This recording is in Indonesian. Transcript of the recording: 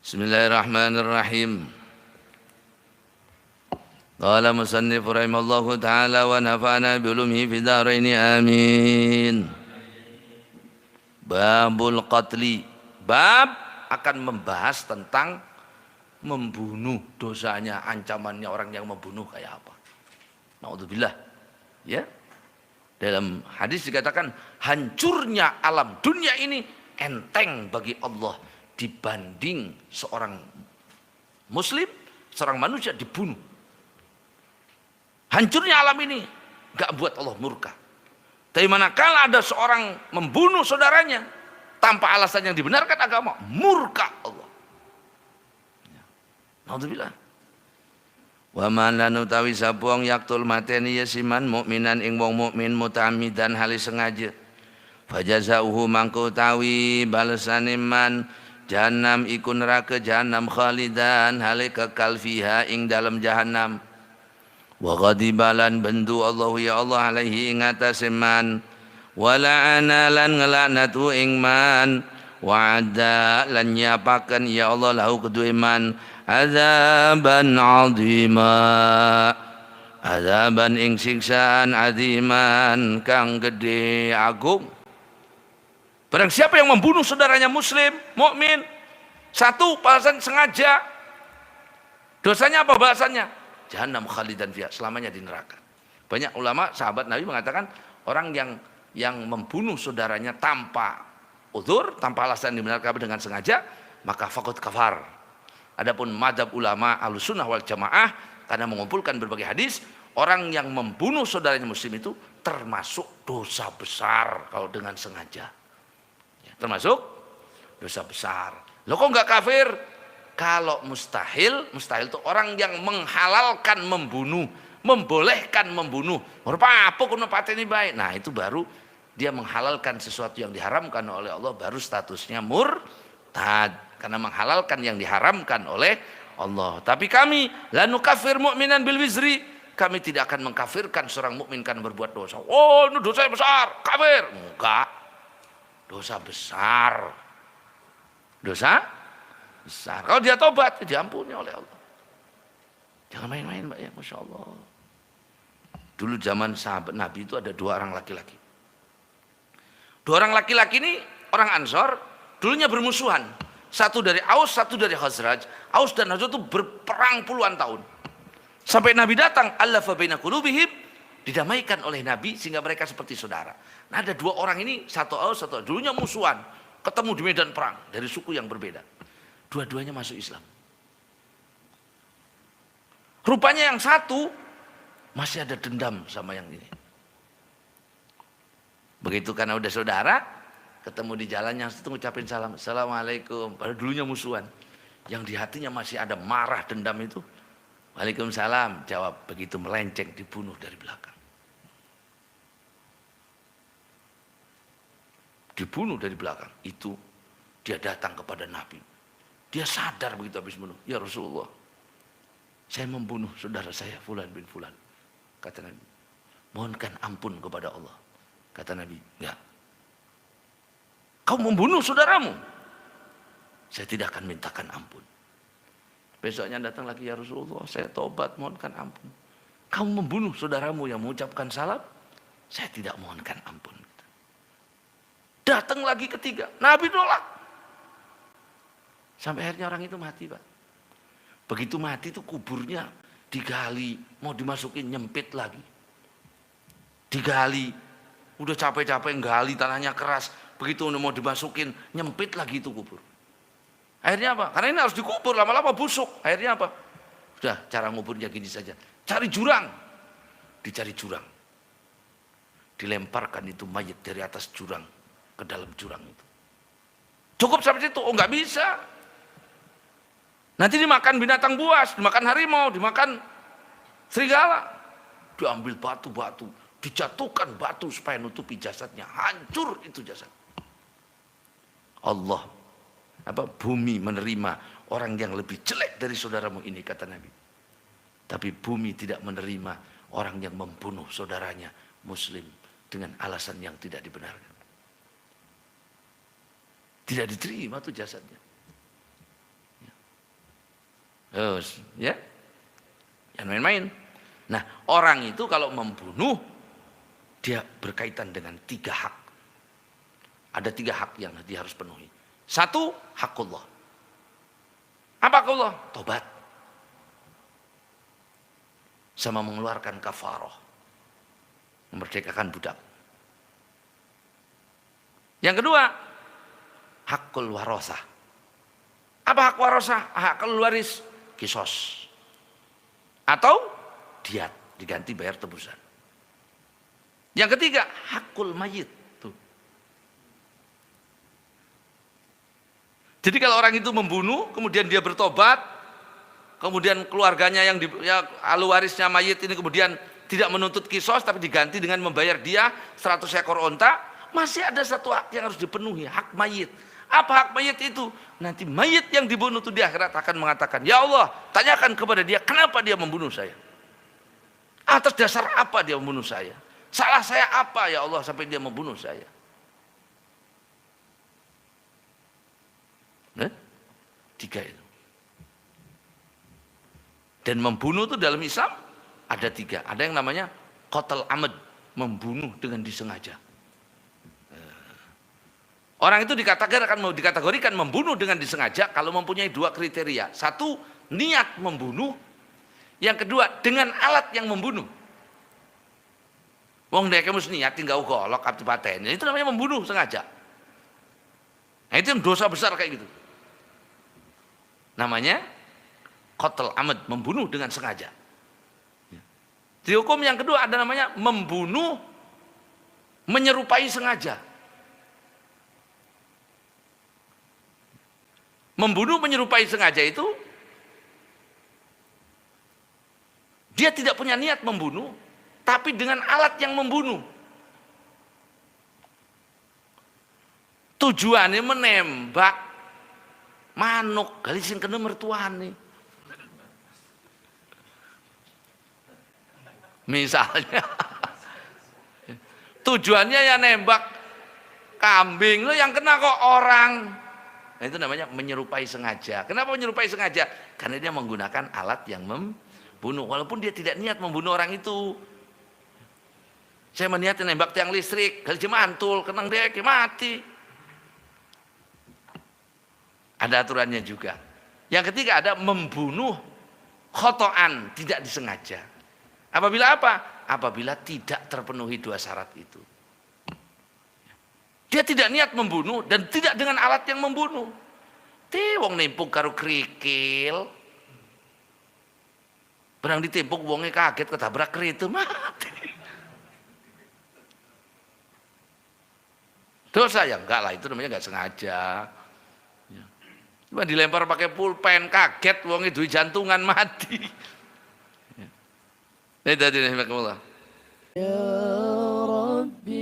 Bismillahirrahmanirrahim. Qala musannif rahimallahu ta'ala wa nafa'ana bi ulumihi fid dharain amin. Babul qatli. Bab akan membahas tentang membunuh, dosanya, ancamannya orang yang membunuh kayak apa. Naudzubillah. Ya. Dalam hadis dikatakan hancurnya alam dunia ini enteng bagi Allah dibanding seorang muslim, seorang manusia dibunuh. Hancurnya alam ini gak buat Allah murka. Tapi manakala ada seorang membunuh saudaranya tanpa alasan yang dibenarkan agama, murka Allah. Naudzubillah. Wa man lan utawi sapa wong yaktul mateni yasiman mukminan ing wong mukmin mutamidan hale sengaja. Fajazauhu mangko utawi balesane man Jahannam iku neraka jahannam khalidan hale kekal fiha ing dalam jahannam. Wa ghadibalan bendu Allah ya Allah alaihi ing atase man. Wa la'ana lan ngelaknatu ing man. Wa adda lan nyapaken ya Allah lahu kedue man azaban azima. Azaban ing siksaan aziman kang gede agung. Barang siapa yang membunuh saudaranya muslim, mukmin, satu alasan sengaja, dosanya apa balasannya? Jahannam khalidan fiha, selamanya di neraka. Banyak ulama sahabat Nabi mengatakan orang yang membunuh saudaranya tanpa uzur, tanpa alasan dibenarkan dengan sengaja, maka faqad kafar. Adapun madzhab ulama Ahlussunnah wal Jamaah karena mengumpulkan berbagai hadis, orang yang membunuh saudaranya muslim itu termasuk dosa besar kalau dengan sengaja. Termasuk dosa besar. Loh kok nggak kafir? Kalau mustahil itu orang yang menghalalkan membunuh, membolehkan membunuh. Apa kuno pateni baik. Nah itu baru dia menghalalkan sesuatu yang diharamkan oleh Allah, baru statusnya murtad karena menghalalkan yang diharamkan oleh Allah. Tapi kami la nukafir mu'minan bil wizri. Kami tidak akan mengkafirkan seorang mukmin karena berbuat dosa. Oh, ini dosa besar, kafir. Enggak. Dosa besar. Dosa besar. Kalau dia tobat, diampuni oleh Allah. Jangan main-main, Mbak ya, Masya Allah. Dulu zaman sahabat Nabi itu ada dua orang laki-laki. Dua orang laki-laki ini orang Ansor, dulunya bermusuhan. Satu dari Aus, satu dari Khazraj. Aus dan Khazraj itu berperang puluhan tahun. Sampai Nabi datang, allafa baina qulubihim, didamaikan oleh Nabi sehingga mereka seperti saudara. Nah ada dua orang ini, satu Aus, satu dulunya musuhan, ketemu di medan perang dari suku yang berbeda. Dua-duanya masuk Islam. Rupanya yang satu masih ada dendam sama yang ini. Begitu karena udah saudara, ketemu di jalan yang satu ngucapin salam, assalamualaikum. Padahal dulunya musuhan. Yang di hatinya masih ada marah dendam itu. Waalaikumsalam, jawab. Begitu melenceng dibunuh dari belakang. Dibunuh dari belakang. Itu dia datang kepada Nabi. Dia sadar begitu habis bunuh. Ya Rasulullah, saya membunuh saudara saya Fulan bin Fulan. Kata Nabi, mohonkan ampun kepada Allah. Kata Nabi, enggak. Kau membunuh saudaramu, saya tidak akan mintakan ampun. Besoknya datang lagi, ya Rasulullah, saya tobat, mohonkan ampun. Kamu membunuh saudaramu yang mengucapkan salam, saya tidak mohonkan ampun. Datang lagi ketiga, Nabi nolak. Sampai akhirnya orang itu mati, Pak. Begitu mati itu kuburnya digali, mau dimasukin nyempit lagi. Digali, udah capek-capek gali, tanahnya keras. Begitu mau dimasukin, nyempit lagi itu kubur. Akhirnya apa? Karena ini harus dikubur, lama-lama busuk. Akhirnya apa? Sudah, cara nguburnya gini saja. Cari jurang. Dicari jurang. Dilemparkan itu mayat dari atas jurang ke dalam jurang itu. Cukup sampai situ? Oh, nggak bisa. Nanti dimakan binatang buas, dimakan harimau, dimakan serigala. Diambil batu-batu, dijatuhkan batu supaya nutupi jasadnya. Hancur itu jasad. Allah, bumi menerima orang yang lebih jelek dari saudaramu ini, kata Nabi. Tapi bumi tidak menerima orang yang membunuh saudaranya muslim dengan alasan yang tidak dibenarkan. Tidak diterima tuh jasadnya. Ya, jangan main-main. Nah, orang itu kalau membunuh, dia berkaitan dengan 3 hak. Ada 3 hak yang dia harus penuhi. 1, hakullah. Apa hakullah? Tobat. Sama mengeluarkan kafarah. Memerdekakan budak. Yang kedua, hakul warosah. Apa hak warosah? Hak waris, kisos. Atau diat, diganti bayar tebusan. Yang ketiga, hakul mayit. Tuh. Jadi kalau orang itu membunuh, kemudian dia bertobat, kemudian keluarganya yang ahli warisnya mayit ini kemudian tidak menuntut kisos, tapi diganti dengan membayar dia 100 ekor onta, masih ada 1 hak yang harus dipenuhi, hak mayit. Apa hak mayit itu? Nanti mayit yang dibunuh itu di akhirat akan mengatakan, ya Allah, tanyakan kepada dia, kenapa dia membunuh saya? Atas dasar apa dia membunuh saya? Salah saya apa ya Allah sampai dia membunuh saya? 3 itu. Dan membunuh itu dalam Islam ada 3. Ada yang namanya qatl amad, membunuh dengan disengaja. Orang itu dikategorikan membunuh dengan disengaja kalau mempunyai 2 kriteria. 1, niat membunuh. Yang kedua, dengan alat yang membunuh. Wong nek mesti niat tinggal golok abdi paten. Itu namanya membunuh sengaja. Nah, itu yang dosa besar kayak gitu. Namanya qatl amad, membunuh dengan sengaja. Di hukum yang kedua ada namanya membunuh menyerupai sengaja. Membunuh menyerupai sengaja itu dia tidak punya niat membunuh, tapi dengan alat yang membunuh. Tujuannya menembak manuk, kali sing kena mertuane. Misalnya tujuannya ya nembak kambing, lo yang kena kok orang. Nah, itu namanya menyerupai sengaja. Kenapa menyerupai sengaja? Karena dia menggunakan alat yang membunuh. Walaupun dia tidak niat membunuh orang itu. Saya meniat nembak tiang listrik, gali mantul, kenang dek, mati. Ada aturannya juga. Yang ketiga ada membunuh khotoan, tidak disengaja. Apabila apa? Apabila tidak terpenuhi 2 syarat itu. Dia tidak niat membunuh dan tidak dengan alat yang membunuh. Wong nimpuk karo krikil. Barang ditimpuk wongnya kaget ketabrak kereta mati. Dosa ya enggak lah, itu namanya enggak sengaja. Cuma dilempar pakai pulpen kaget wongnya duwe jantungan mati. Ini tadi nih, ya Rabbi